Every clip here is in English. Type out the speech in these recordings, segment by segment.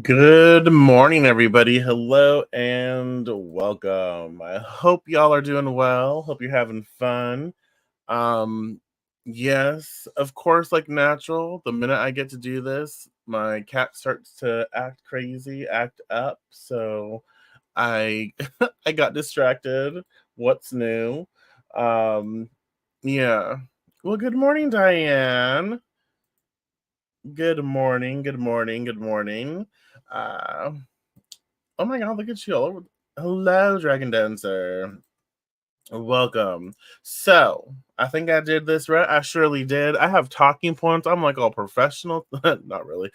Good morning, everybody. Hello and welcome. I hope y'all are doing well. Hope you're having fun. Um, yes, of course, like natural, the minute I get to do this, my cat starts to act crazy, act up. So I I got distracted. What's new? Um, yeah. Well, good morning, Diane. Good morning, good morning, good morning. Uh Oh my god, look at you. Hello, Dragon Dancer. Welcome. So, I think I did this right. I surely did. I have talking points. I'm like all professional. Not really.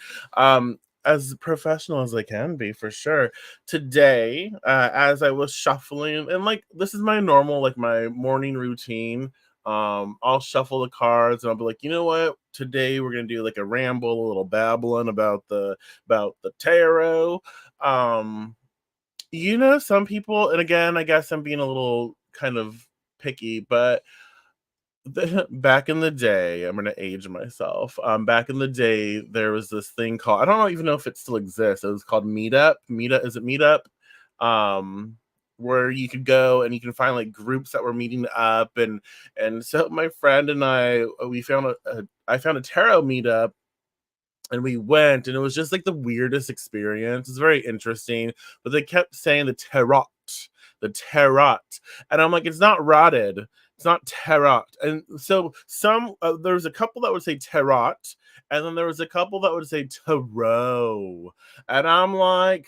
As professional as I can be for sure. Today, as I was shuffling, and like this is my normal, like my morning routine. I'll shuffle the cards and I'll be like, you know what? Today we're gonna do like a ramble, a little babbling about the tarot. Um, some people, and again, I guess I'm being a little kind of picky, but back in the day, I'm gonna age myself. Back in the day, there was this thing called, I don't even know if it still exists. It was called Meetup. Meetup, is it Meetup? Um, where you could go and you can find like groups that were meeting up, and so my friend and we found I found a tarot meetup, and we went, and it was just like the weirdest experience. It's very interesting, but they kept saying the tarot, and I'm like, it's not rotted, it's not tarot. And so there was a couple that would say tarot, and then there was a couple that would say tarot, and I'm like,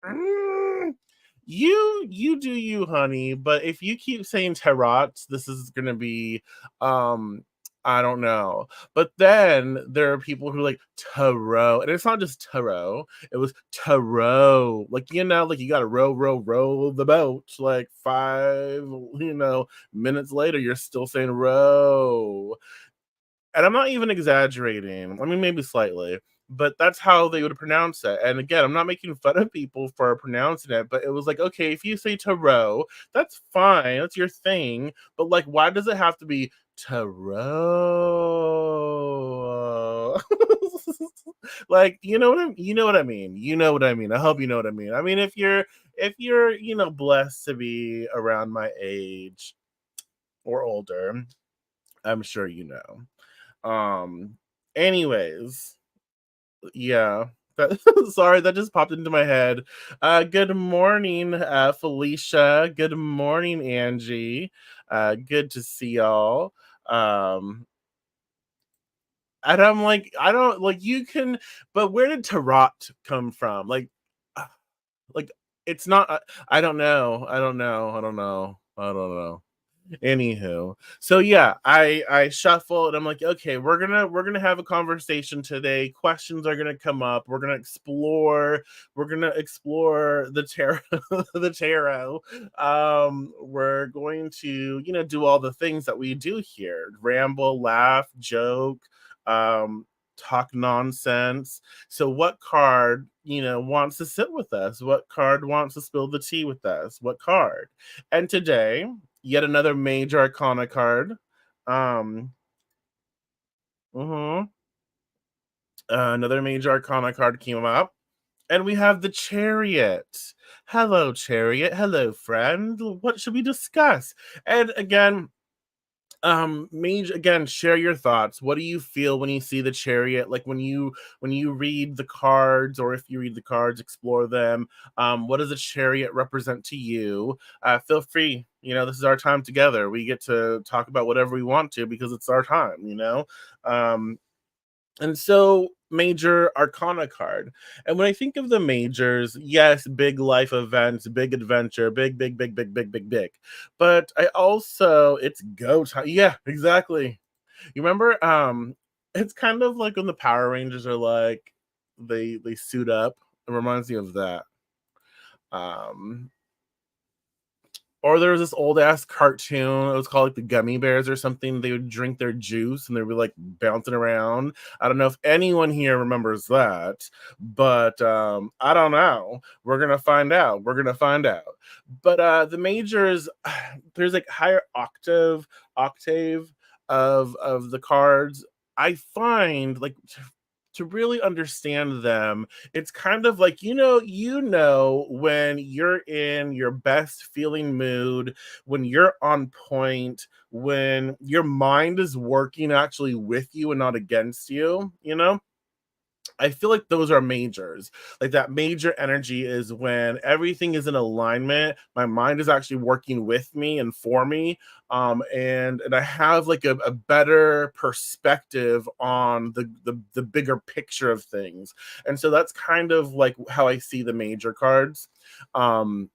"Mm, you do you, honey, but if you keep saying tarot, this is gonna be um I don't know." But then there are people who like tarot, and it's not just tarot, it was tarot. Like, like you gotta row the boat. Like 5 minutes later, you're still saying row. And I'm not even exaggerating. I mean, maybe slightly, but that's how they would pronounce it. And again, I'm not making fun of people for pronouncing it, but it was like, okay, if you say tarot, that's fine, that's your thing. But like, why does it have to be tarot? Like, you know what I mean. You know what I mean. I hope you know what I mean. I mean, if you're blessed to be around my age or older, I'm sure you know. Um, anyways, yeah. Sorry, that just popped into my head. Good morning, Felicia. Good morning, Angie. Good to see y'all. Um, and I'm like, I don't like you can, but where did tarot come from? Uh, like it's not. I don't know. I don't know. I don't know. I don't know. Anywho, so yeah, I shuffle and I'm like, okay, we're gonna have a conversation today. Questions are gonna come up. We're gonna explore the tarot, the tarot. We're going to do all the things that we do here: ramble, laugh, joke, um, talk nonsense. So what card wants to sit with us? What card wants to spill the tea with us? What card? And today, yet another major arcana card. Um, mhm, another major arcana card came up, and we have the Chariot. Hello, Chariot. Hello, friend. What should we discuss? And again, Mage, again, share your thoughts. What do you feel when you see the Chariot? Like when you read the cards, or if you read the cards, explore them. What does a Chariot represent to you? Feel free. This is our time together. We get to talk about whatever we want to because it's our time. Um, and so, major arcana card. And when I think of the majors, yes, big life events, big adventure, big, big, big, big, big, big, big. But I also, it's go time. Yeah, exactly. You remember, it's kind of like when the Power Rangers are like, they suit up. It reminds me of that. Um, or there was this old ass cartoon. It was called like the Gummy Bears or something. They would drink their juice and they would like bouncing around. I don't know if anyone here remembers that, but I don't know. We're gonna find out. We're gonna find out. But the majors, there's like higher octave of the cards. I find like to really understand them, it's kind of like, when you're in your best feeling mood, when you're on point, when your mind is working actually with you and not against you, I feel like those are majors. Like that major energy is when everything is in alignment. My mind is actually working with me and for me, and I have like a better perspective on the bigger picture of things. And so that's kind of like how I see the major cards. Um,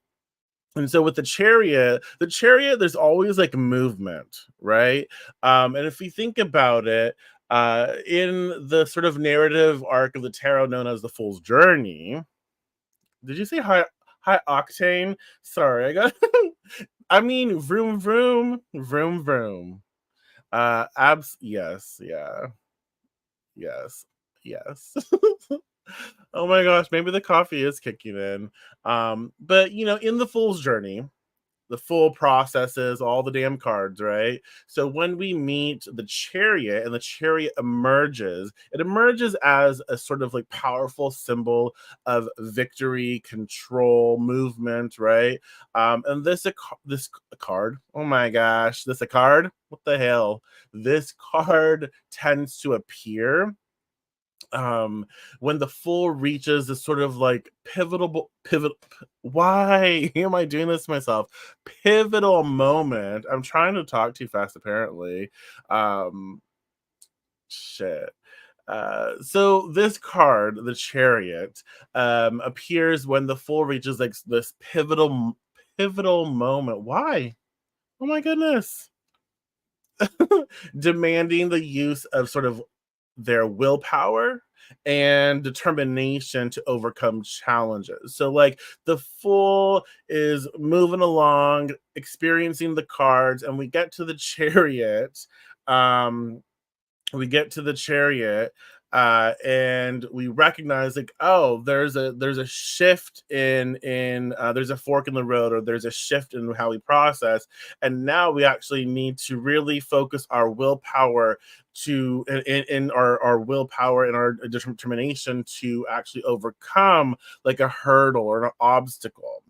and so with the chariot, there's always like movement, right? And if we think about it, in the sort of narrative arc of the tarot known as the Fool's Journey, did you say high octane? Sorry, I got. I mean, vroom vroom, vroom vroom. Yes, yeah, yes, yes. Oh my gosh, maybe the coffee is kicking in. But in the Fool's Journey, the full processes, all the damn cards, right? So when we meet the chariot and the chariot emerges, it emerges as a sort of like powerful symbol of victory, control, movement, right? And this card, oh my gosh, this a card? What the hell? This card tends to appear when the fool reaches this sort of like why am I doing this to myself, pivotal moment. I'm trying to talk too fast apparently. um Shit. So this card, the chariot, appears when the fool reaches like this pivotal moment. Why? Oh my goodness. Demanding the use of sort of their willpower and determination to overcome challenges. So, like, the fool is moving along, experiencing the cards, and we get to the chariot. Um, we get to the chariot, and we recognize like, oh, there's a shift in there's a fork in the road, or there's a shift in how we process, and now we actually need to really focus our willpower in our willpower and our determination to actually overcome like a hurdle or an obstacle.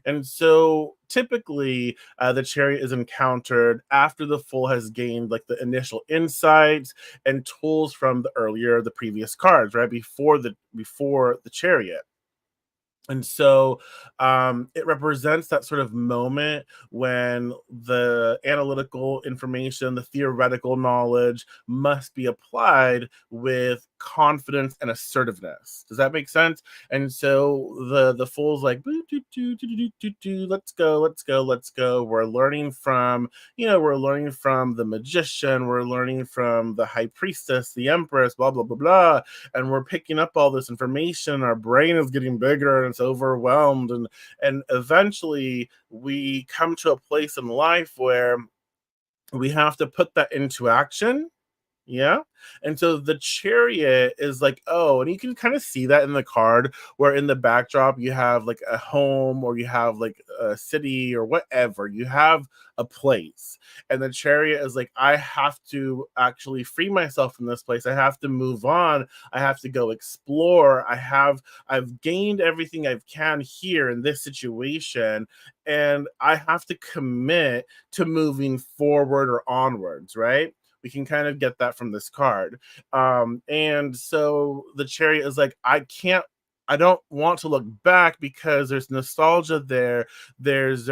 And so typically, the chariot is encountered after the fool has gained like the initial insights and tools from the previous cards, right? Before the chariot. And so it represents that sort of moment when the analytical information, the theoretical knowledge must be applied with confidence and assertiveness. Does that make sense? And so the fool's like, "Boo, doo, doo, doo, doo, doo, doo, let's go, let's go, let's go." We're learning from the magician, we're learning from the high priestess, the empress, blah, blah, blah, blah, and we're picking up all this information. Our brain is getting bigger and it's overwhelmed, and eventually we come to a place in life where we have to put that into action. Yeah. And so the chariot is like, oh, and you can kind of see that in the card, where in the backdrop you have like a home, or you have like a city or whatever. You have a place. And the chariot is like, I have to actually free myself from this place. I have to move on. I have to go explore. I've gained everything I can here in this situation. And I have to commit to moving forward or onwards, right? We can kind of get that from this card. And so the chariot is like, I don't want to look back because there's nostalgia there. There's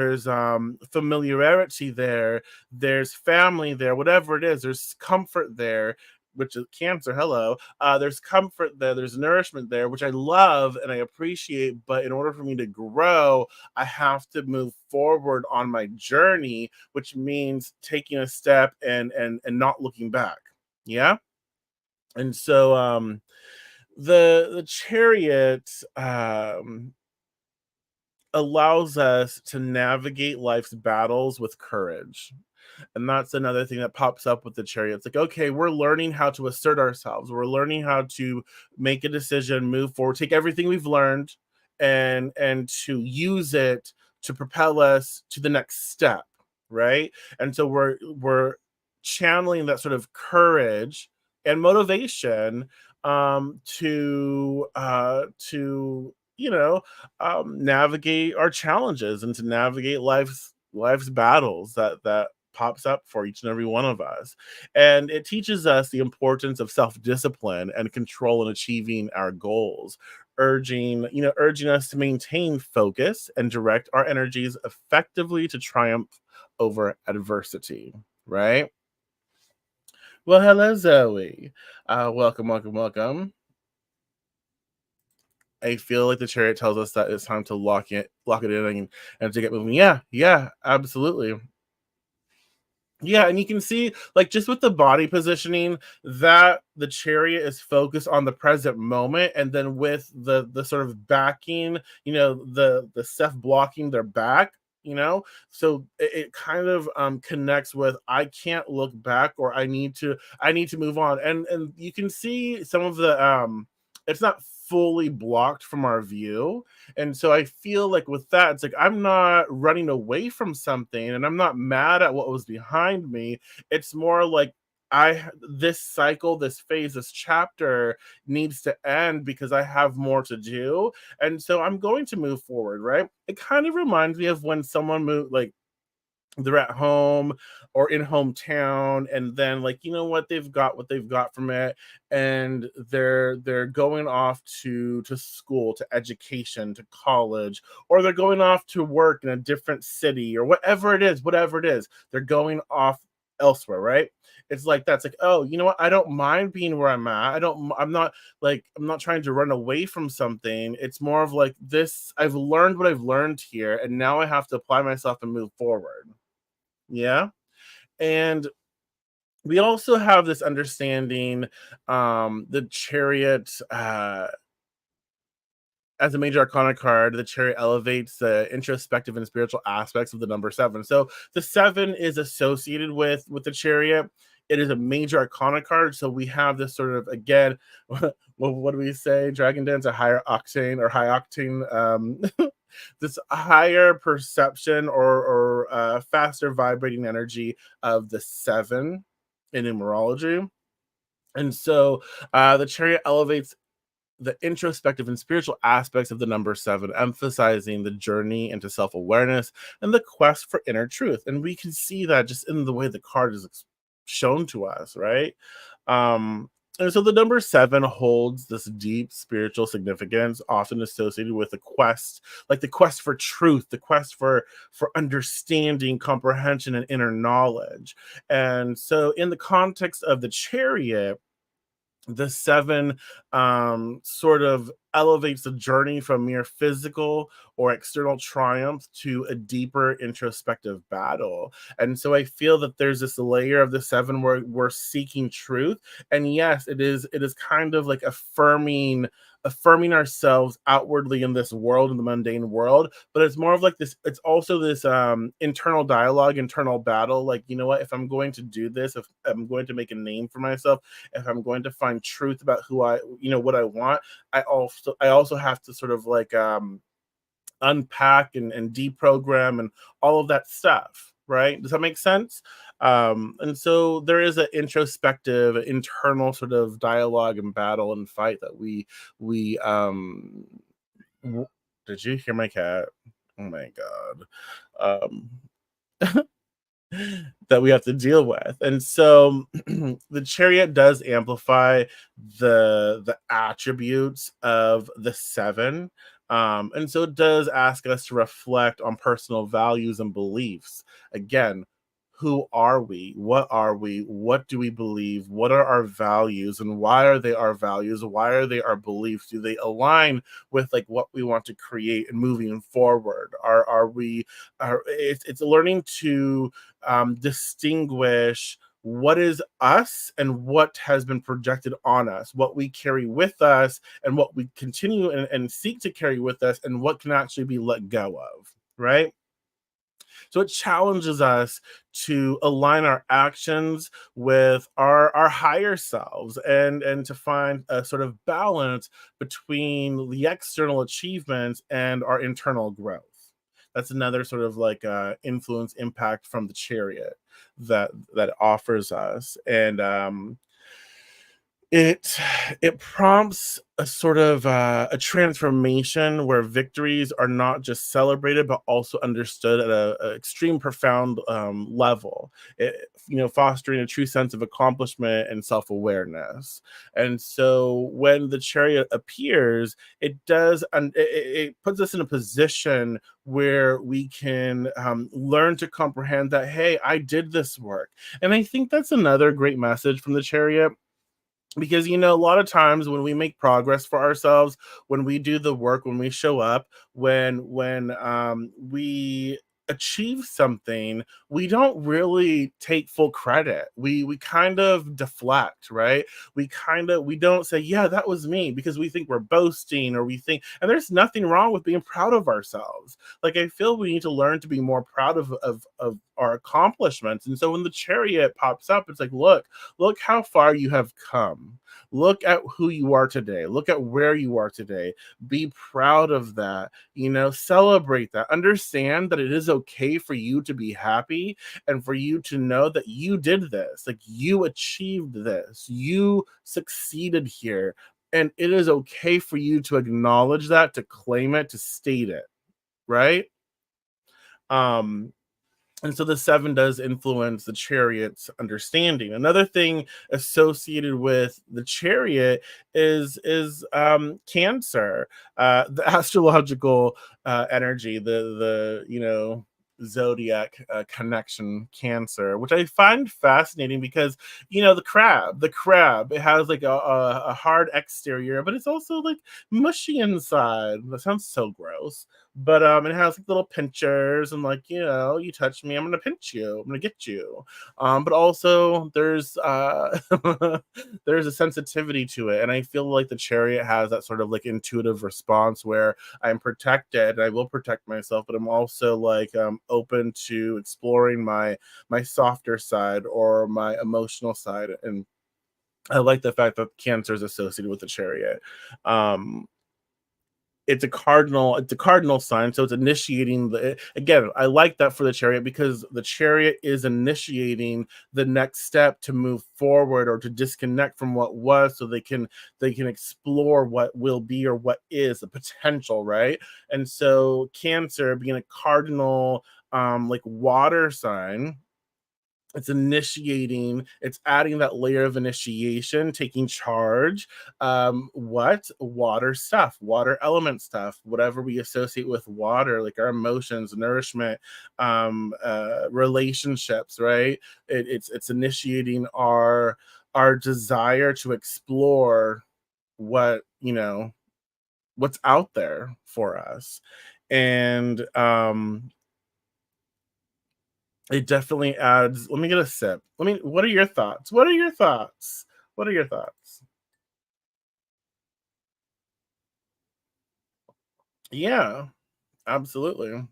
familiarity there. There's family there. Whatever it is, there's comfort there, which is Cancer. Hello. There's comfort there. There's nourishment there, which I love and I appreciate. But in order for me to grow, I have to move forward on my journey, which means taking a step and not looking back. Yeah. And so the chariot allows us to navigate life's battles with courage. And that's another thing that pops up with the chariot. It's like, okay, we're learning how to assert ourselves. We're learning how to make a decision, move forward, take everything we've learned and to use it to propel us to the next step, right? And so we're channeling that sort of courage and motivation to navigate our challenges and to navigate life's battles that pops up for each and every one of us. And it teaches us the importance of self-discipline and control in achieving our goals, urging us to maintain focus and direct our energies effectively to triumph over adversity, right? Well, hello, Zoe. Welcome, welcome, welcome. I feel like the chariot tells us that it's time to lock it in, and to get moving. Yeah, yeah, absolutely. Yeah, and you can see, like, just with the body positioning, that the chariot is focused on the present moment, and then with the sort of backing, the stuff blocking their back, so it kind of connects with, I can't look back, or I need to move on, and you can see some of the it's not fully blocked from our view, and so I feel like with that, it's like I'm not running away from something and I'm not mad at what was behind me. It's more like this cycle, this phase, this chapter needs to end because I have more to do. And so I'm going to move forward, right? It kind of reminds me of when someone moved, like, they're at home or in hometown, and then, like, what they've got from it, and they're going off to school, to education, to college, or they're going off to work in a different city, or whatever it is, they're going off elsewhere, right? It's like, that's like, oh, you know what, I don't mind being where I'm at. I'm not trying to run away from something. It's more of like, this, I've learned what I've learned here, and now I have to apply myself and move forward. Yeah. And we also have this understanding, the chariot, as a major arcana card, the chariot elevates the introspective and spiritual aspects of the number seven. So the seven is associated with the chariot. It is a major arcana card. So we have this sort of, again, what do we say? Dragon Dance, a higher octane or high octane, this higher perception, or faster vibrating energy of the seven in numerology. And so the chariot elevates the introspective and spiritual aspects of the number seven, emphasizing the journey into self awareness and the quest for inner truth. And we can see that just in the way the card is shown to us, right? Um, and so the number seven holds this deep spiritual significance, often associated with the quest, like the quest for truth, the quest for understanding, comprehension, and inner knowledge. And so, in the context of the chariot, the seven sort of elevates the journey from mere physical or external triumph to a deeper introspective battle. And so I feel that there's this layer of the seven where we're seeking truth. And yes, it is kind of like affirming ourselves outwardly in this world, in the mundane world, but it's more of like this, it's also this internal dialogue, internal battle, like, you know what, if I'm going to do this, if I'm going to make a name for myself, if I'm going to find truth about who what I want, I also have to sort of like unpack and deprogram and all of that stuff, right? Does that make sense? And so there is an introspective, internal sort of dialogue and battle and fight that we w- did you hear my cat? Oh my god. That we have to deal with. And so the chariot does amplify the attributes of the seven. And so it does ask us to reflect on personal values and beliefs. Again, who are we? What are we? What do we believe? What are our values, and why are they our values? Why are they our beliefs? Do they align with, like, what we want to create and moving forward? Are we are It's learning to distinguish what is us and what has been projected on us, what we carry with us, and what we continue and seek to carry with us, and what can actually be let go of, right? So it challenges us to align our actions with our higher selves, and to find a sort of balance between the external achievements and our internal growth. That's another sort of like influence impact from the chariot that offers us. And It it prompts a sort of a transformation where victories are not just celebrated but also understood at a extreme profound level. Fostering a true sense of accomplishment and self-awareness. And so when the chariot appears, it puts us in a position where we can learn to comprehend that, hey, I did this work. And I think that's another great message from the chariot, because a lot of times when we make progress for ourselves, when we do the work, when we show up, when we achieve something, we don't really take full credit. We kind of deflect, right? We don't say, yeah, that was me, because we think we're boasting, or we think, and there's nothing wrong with being proud of ourselves. Like, I feel we need to learn to be more proud of our accomplishments. And so when the chariot pops up, it's like, look how far you have come. Look at who you are today. Look at where you are today. Be proud of that. Celebrate that. Understand that it is okay for you to be happy, and for you to know that you did this. Like, you achieved this. You succeeded here. And it is okay for you to acknowledge that, to claim it, to state it, right? Um, and so the seven does influence the chariot's understanding. Another thing associated with the chariot is Cancer, the astrological energy, the zodiac connection, Cancer, which I find fascinating, because the crab, it has like a hard exterior, but it's also like mushy inside. That sounds so gross. But it has like little pinchers, and like, you touch me, I'm gonna pinch you, I'm gonna get you. But also there's a sensitivity to it, and I feel like the chariot has that sort of like intuitive response where I'm protected, and I will protect myself, but I'm also like open to exploring my softer side, or my emotional side. And I like the fact that Cancer is associated with the chariot. Um, it's a cardinal sign, so it's initiating the again, I like that for the chariot, because the chariot is initiating the next step to move forward, or to disconnect from what was, so they can explore what will be, or what is the potential, right? And so Cancer, being a cardinal like water sign, it's adding that layer of initiation, taking charge. What water stuff, water element stuff, whatever we associate with water, like our emotions, nourishment, relationships, right? It's initiating our desire to explore what what's out there for us. And it definitely adds. Let me get a sip. What are your thoughts? What are your thoughts? What are your thoughts? Yeah, absolutely.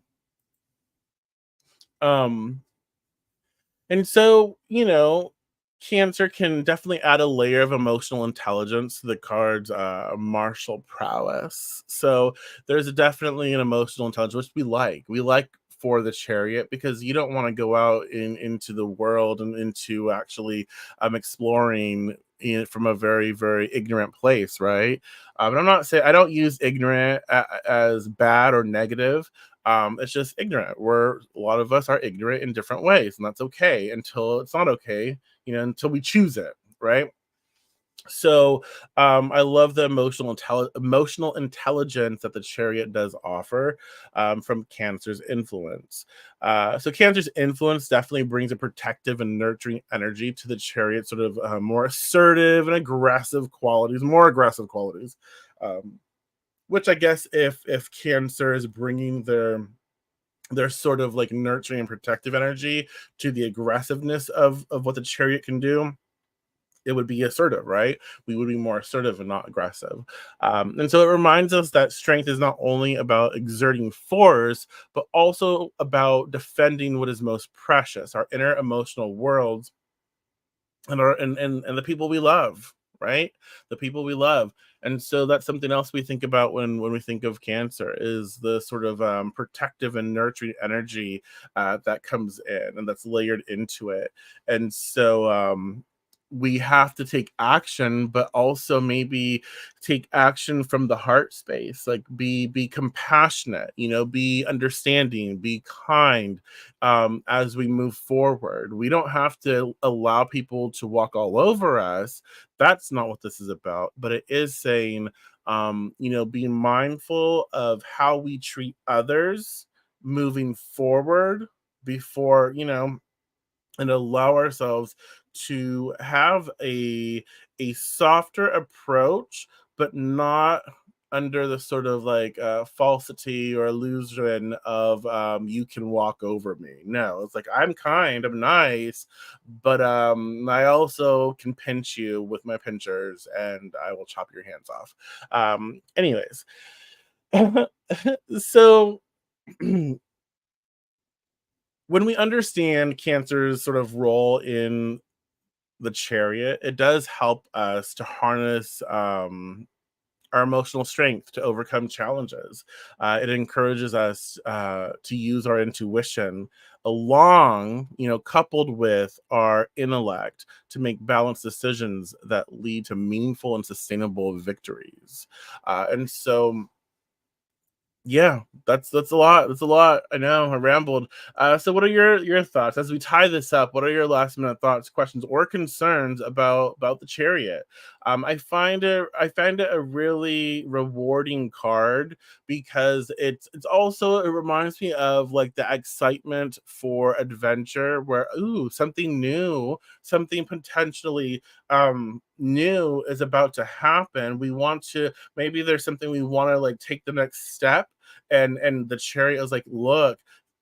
Um, and so, Cancer can definitely add a layer of emotional intelligence to the card's martial prowess. So there's definitely an emotional intelligence, which we like. We like for the chariot, because you don't want to go out into the world, and into actually exploring from a very, very ignorant place, right? And I'm not saying, I don't use ignorant as bad or negative. It's just ignorant. A lot of us are ignorant in different ways, and that's okay until it's not okay, until we choose it, right? So I love the emotional intelligence that the chariot does offer from Cancer's influence. So Cancer's influence definitely brings a protective and nurturing energy to the chariot, sort of more assertive and aggressive qualities, more aggressive qualities. Um, which I guess, if Cancer is bringing their sort of like nurturing and protective energy to the aggressiveness of what the chariot can do, it would be assertive, right? We would be more assertive and not aggressive. And so it reminds us that strength is not only about exerting force, but also about defending what is most precious, our inner emotional worlds, and the people we love, right? The people we love. And so that's something else we think about when we think of Cancer, is the sort of protective and nurturing energy that comes in, and that's layered into it. And so we have to take action, but also maybe take action from the heart space, like be compassionate, be understanding, be kind, as we move forward. We don't have to allow people to walk all over us. That's not what this is about, but it is saying, being mindful of how we treat others moving forward before, and allow ourselves to have a softer approach, but not under the sort of like falsity or illusion of you can walk over me. No, it's like I'm kind, I'm nice, but I also can pinch you with my pinchers and I will chop your hands off. Anyways, so when we understand Cancer's sort of role in the Chariot, it does help us to harness our emotional strength to overcome challenges. It encourages us to use our intuition coupled with our intellect to make balanced decisions that lead to meaningful and sustainable victories. And so, yeah, that's a lot. That's a lot. I know I rambled. So what are your thoughts as we tie this up? What are your last minute thoughts, questions, or concerns about the Chariot? I find it a really rewarding card because it's also it reminds me of like the excitement for adventure, where ooh, something new, something potentially new is about to happen. We want to, maybe there's something we want to like take the next step, and the Chariot is like, look,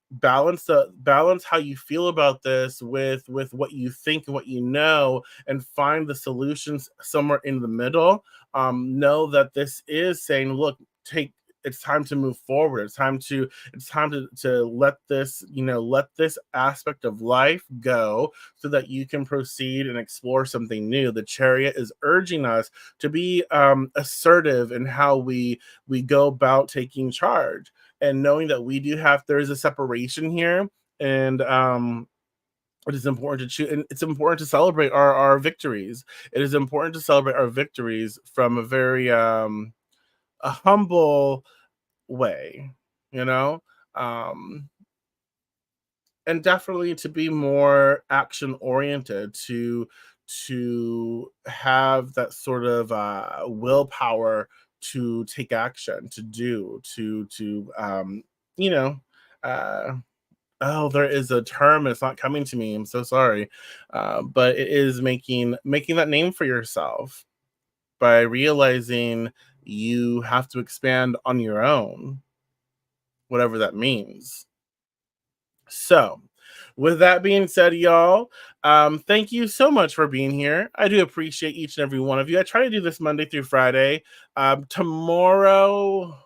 balance how you feel about this with what you think and what you know, and find the solutions somewhere in the middle. Know that this is saying, look, take it's time to move forward. It's time to let this aspect of life go so that you can proceed and explore something new. The Chariot is urging us to be assertive in how we go about taking charge, and knowing that there is a separation here, and it is important to choose, and it's important to celebrate our victories. It is important to celebrate our victories from a very a humble way, you know um and definitely to be more action oriented, to have that sort of willpower to take action, to do to you know uh oh, there is a term, it's not coming to me, I'm so sorry. But it is making that name for yourself by realizing you have to expand on your own, whatever that means. So, with that being said, y'all, thank you so much for being here. I do appreciate each and every one of you. I try to do this Monday through Friday. Tomorrow,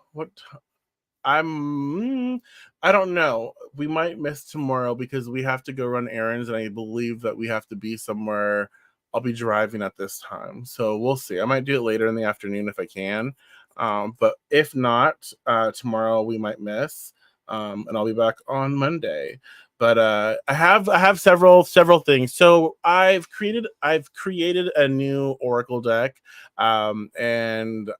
I'm I don't know. We might miss tomorrow because we have to go run errands, and I believe that we have to be somewhere. I'll be driving at this time. So we'll see. I might do it later in the afternoon if I can. But if not, tomorrow we might miss. And I'll be back on Monday. But I have several things. So I've created a new Oracle deck. And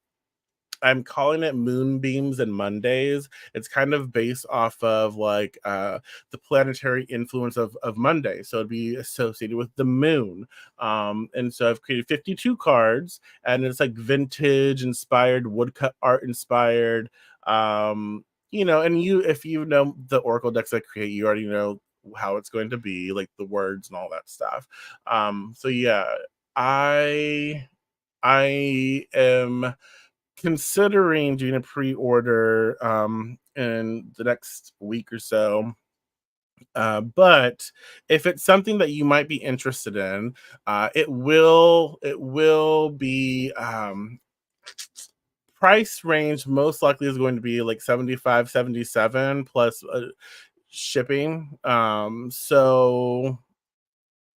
I'm calling it Moonbeams and Mondays. It's kind of based off of like the planetary influence of Monday. So it'd be associated with the moon. And so I've created 52 cards, and it's like vintage inspired, woodcut art inspired. And if you know the Oracle decks I create, you already know how it's going to be, like the words and all that stuff. So yeah, I I am considering doing a pre-order in the next week or so. But if it's something that you might be interested in, it will be price range most likely is going to be like 75, 77 plus shipping. So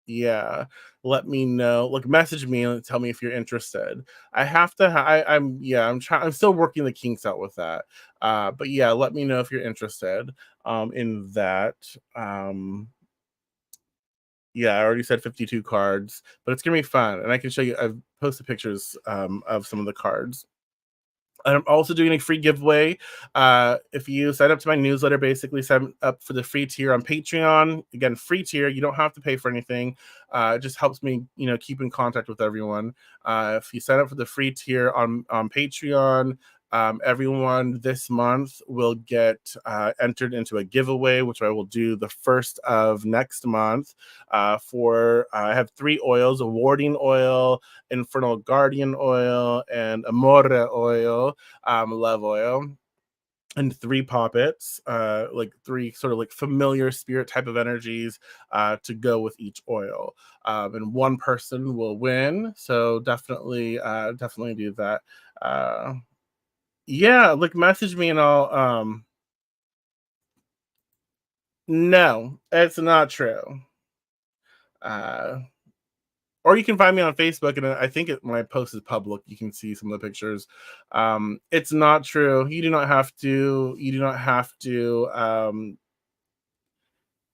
yeah, let me know. Like, message me and tell me if you're interested. I have to. I'm yeah. I'm trying. I'm still working the kinks out with that. But yeah, let me know if you're interested. In that. Yeah, I already said 52 cards, but it's gonna be fun, and I can show you. I've posted pictures of some of the cards. I'm also doing a free giveaway. If you sign up to my newsletter, basically sign up for the free tier on Patreon. Again, free tier. You don't have to pay for anything. It just helps me, keep in contact with everyone. If you sign up for the free tier on Patreon, everyone this month will get entered into a giveaway, which I will do the first of next month. For I have three oils: a warding oil, Infernal Guardian oil, and Amore oil, love oil, and three poppets, like three sort of like familiar spirit type of energies to go with each oil. And one person will win. So definitely do that. Uh, yeah, like message me and I'll. No, it's not true. Uh, or you can find me on Facebook, and I think my post is public. You can see some of the pictures. It's not true. You do not have to. You do not have to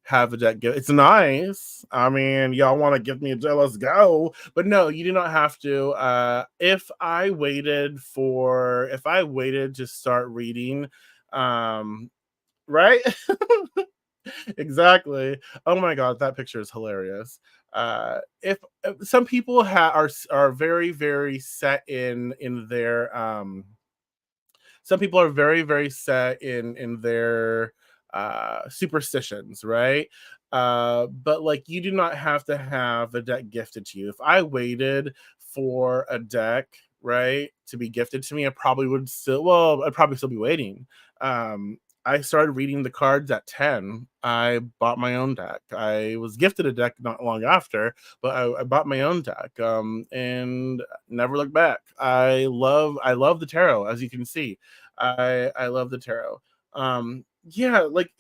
have a deck give. It's nice. I mean, y'all want to give me a deck? Let's go. But no, you do not have to. If I waited to start reading, right? Exactly. Oh my god, that picture is hilarious. If some people are very set in their some people are very set in their superstitions, right? But like you do not have to have a deck gifted to you. If I waited for a deck, right, to be gifted to me, I'd probably still be waiting. I started reading the cards at 10. I bought my own deck. I was gifted a deck not long after, but I bought my own deck, and never looked back. I love the tarot, as you can see. I love the tarot. Yeah, like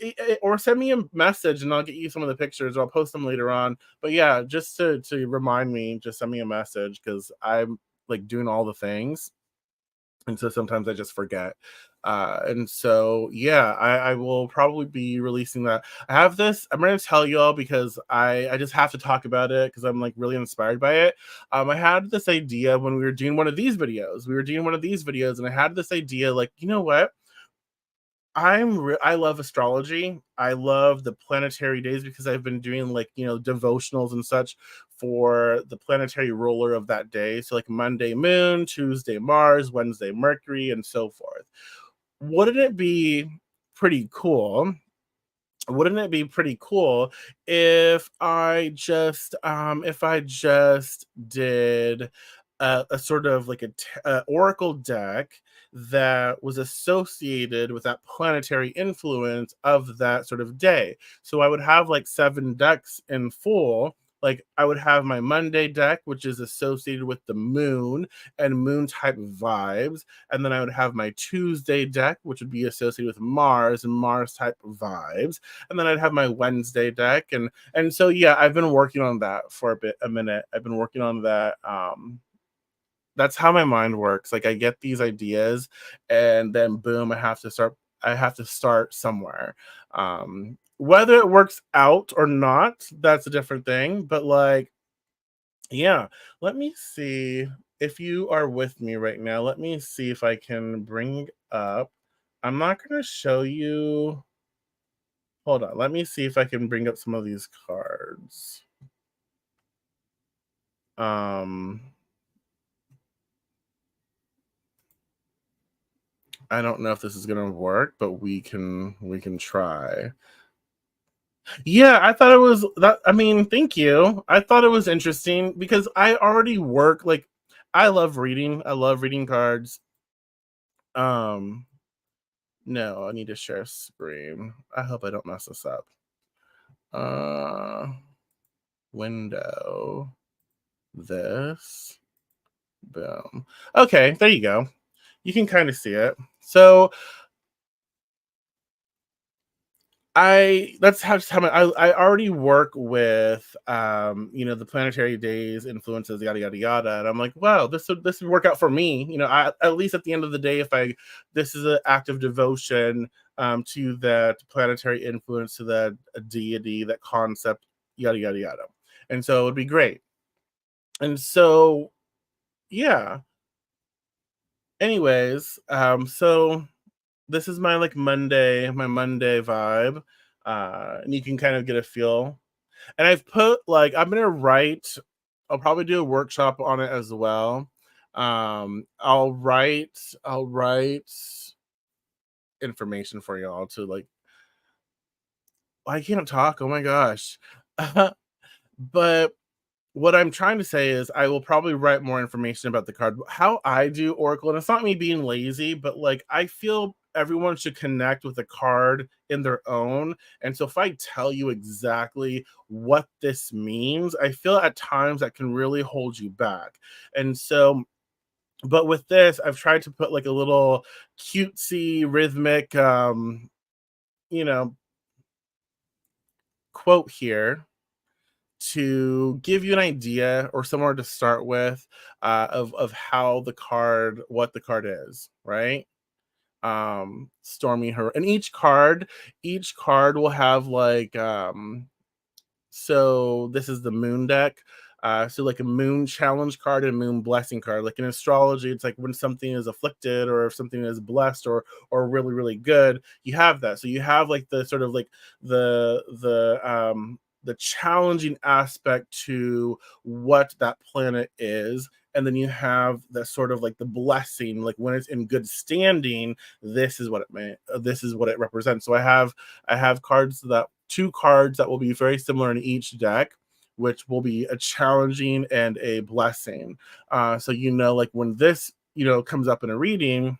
or send me a message and I'll get you some of the pictures, or I'll post them later on. But yeah, just to remind me, just send me a message because I'm like doing all the things, and so sometimes I just forget. And so yeah, I will probably be releasing that. I have this. I'm going to tell you all because I just have to talk about it because I'm like really inspired by it. I had this idea when we were doing one of these videos. We were doing one of these videos, and I had this idea, like, you know what? I love astrology. I love the planetary days because I've been doing, like, devotionals and such for the planetary ruler of that day. So like Monday Moon, Tuesday Mars, Wednesday Mercury, and so forth. Wouldn't it be pretty cool wouldn't it be pretty cool if I just did a sort of like oracle deck that was associated with that planetary influence of that sort of day? So I would have like seven decks in full. Like I would have my Monday deck, which is associated with the moon and moon type vibes, and then I would have my Tuesday deck, which would be associated with Mars and Mars type vibes, and then I'd have my Wednesday deck, and so yeah, I've been working on that for a minute. I've been working on that. That's how my mind works. Like I get these ideas, and then boom, I have to start somewhere. Whether it works out or not, that's a different thing. But like, yeah, let me see if you are with me right now. Let me see if I can bring up. I'm not going to show you. Hold on. Let me see if I can bring up some of these cards. Um, I don't know if this is gonna work, but we can try. Yeah, I thought it was that. I mean, thank you. I thought it was interesting because I already work like I love reading. I love reading cards. Um, no, I need to share screen. I hope I don't mess this up. Uh, window. This. Boom. Okay, there you go. You can kind of see it. So I that's how just how I already work with the planetary days influences, yada yada yada, and I'm like, wow, this would work out for me. At least at the end of the day, if I this is an act of devotion to that planetary influence, to that deity, that concept, yada yada yada. And so it would be great. And so, yeah. Anyways, so this is my like Monday vibe. And you can kind of get a feel. And I've put like I'm gonna write, I'll probably do a workshop on it as well. I'll write information for y'all to like, I can't talk. Oh my gosh. But what I'm trying to say is I will probably write more information about the card. How I do Oracle, and it's not me being lazy, but like I feel everyone should connect with a card in their own. And so if I tell you exactly what this means, I feel at times that can really hold you back. And so, but with this, I've tried to put like a little cutesy rhythmic you know, quote here to give you an idea or somewhere to start with, of how the card, what the card is, right? Stormy her, and each card will have like so this is the moon deck. So like a moon challenge card and a moon blessing card. Like in astrology, it's like when something is afflicted or if something is blessed or really, really good, you have that. So you have like the sort of like the challenging aspect to what that planet is. And then you have the sort of like the blessing, like when it's in good standing, this is what it represents. So I have cards that two cards that will be very similar in each deck, which will be a challenging and a blessing. So like when this comes up in a reading,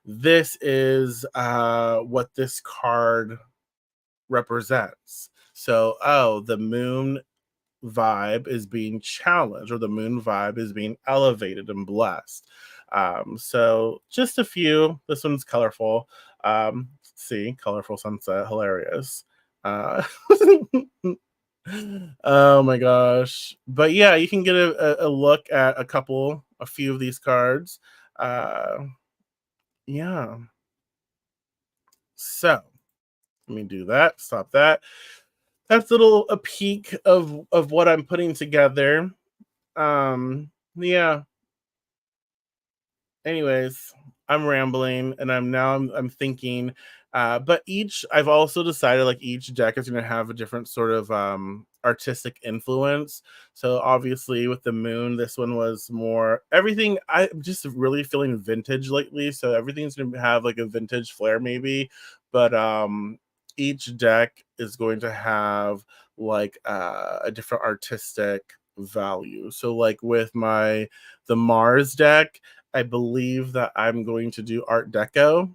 this is what this card represents. So, oh, the moon vibe is being challenged, or the moon vibe is being elevated and blessed. So just a few. This one's colorful. See, colorful sunset, hilarious. Uh, oh my gosh! But yeah, you can get a look at a few of these cards. Uh, yeah. So let me do that. Stop that. That's a peek of what I'm putting together. Yeah. Anyways, I'm rambling, and I'm thinking, but I've also decided like each deck is going to have a different sort of artistic influence. So obviously with the moon, this one was more everything. I'm just really feeling vintage lately, so everything's going to have like a vintage flair maybe. But each deck is going to have like a different artistic value. So like with the Mars deck, I believe that I'm going to do Art Deco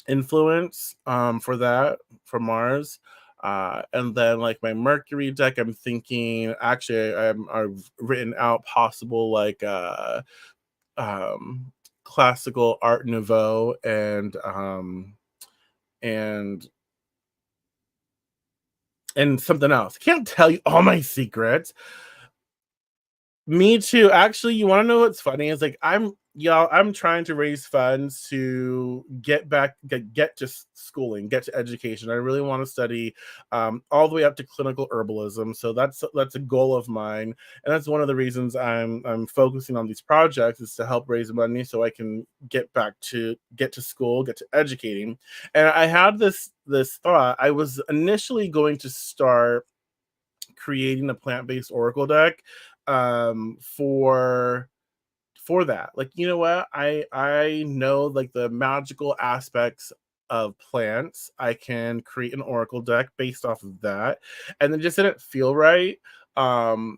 influence for that, for Mars. And then like my Mercury deck, I'm thinking actually I've written out possible like um classical Art Nouveau and and something else. I can't tell you all my secrets. Me too. Actually, you wanna know what's funny? Is like I'm trying to raise funds to get to schooling, get to education. I really want to study all the way up to clinical herbalism. So that's a goal of mine, and that's one of the reasons I'm focusing on these projects is to help raise money so I can get to school, get to educating. And I had this thought. I was initially going to start creating a plant-based oracle deck for that. Like, you know what, I know like the magical aspects of plants. I can create an oracle deck based off of that, and it just didn't feel right. Um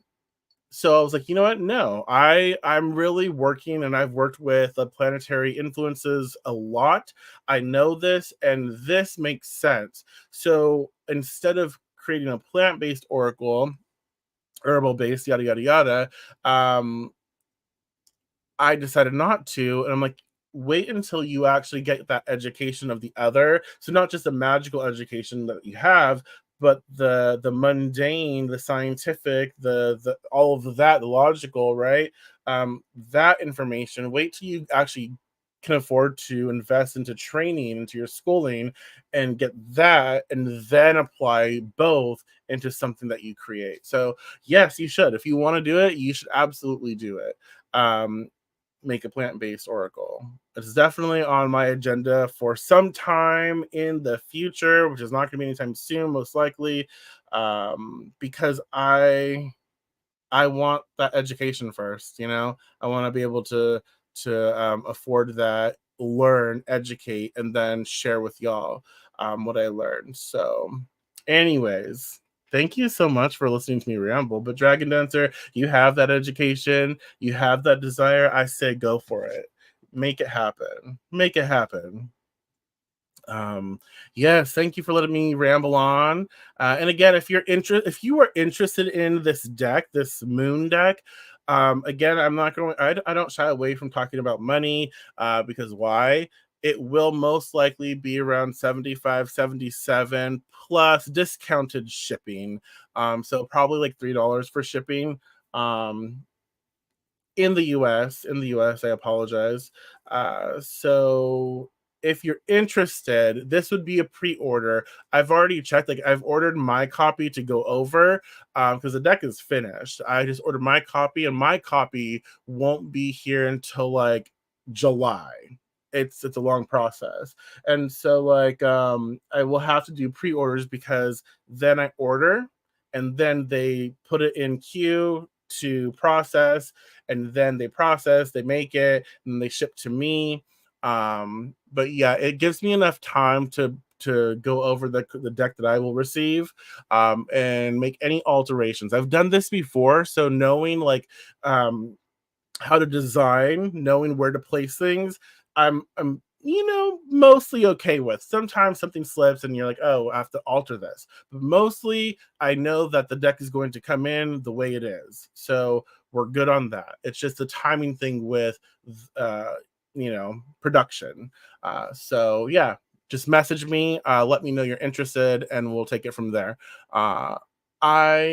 so I was like, you know what, no, I'm really working, and I've worked with planetary influences a lot. I know this, and this makes sense. So instead of creating a plant-based oracle, herbal based, yada yada yada. I decided not to, and I'm like, wait until you actually get that education of the other. So not just the magical education that you have, but the mundane, the scientific, the all of that, the logical, right? That information. Wait till you actually can afford to invest into training, into your schooling, and get that, and then apply both into something that you create. So, yes, you should. If you want to do it, you should absolutely do it. Um, make a plant-based oracle. It's definitely on my agenda for some time in the future, which is not going to be anytime soon, most likely, because I want that education first. I want to be able to afford that, learn, educate, and then share with y'all what I learned. So, anyways, thank you so much for listening to me ramble. But Dragon Dancer, you have that education, you have that desire. I say go for it. Make it happen. Make it happen. um yes, thank you for letting me ramble on. And again, if you are interested in this deck, this moon deck, again, I don't shy away from talking about money, because why? It will most likely be around 75, 77 plus discounted shipping. So probably like $3 for shipping. um in the US, I apologize. So if you're interested, this would be a pre-order. I've already checked, like I've ordered my copy to go over, because the deck is finished. I just ordered my copy, and my copy won't be here until like July. It's a long process. And so like I will have to do pre-orders, because then I order, and then they put it in queue to process, and then they make it, and they ship to me. But yeah, it gives me enough time to go over the deck that I will receive, and make any alterations. I've done this before, so knowing like how to design, knowing where to place things, I'm mostly okay with. Sometimes something slips and you're like, oh, I have to alter this. But mostly I know that the deck is going to come in the way it is. So we're good on that. It's just a timing thing with uh production. So yeah, just message me, let me know you're interested, and we'll take it from there. I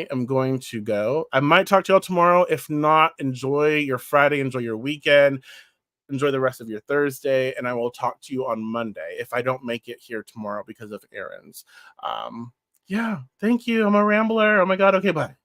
am going to go. I might talk to y'all tomorrow. If not, enjoy your Friday, enjoy your weekend, enjoy the rest of your Thursday, and I will talk to you on Monday if I don't make it here tomorrow because of errands. Yeah, thank you. I'm a rambler. Oh my God. Okay, bye.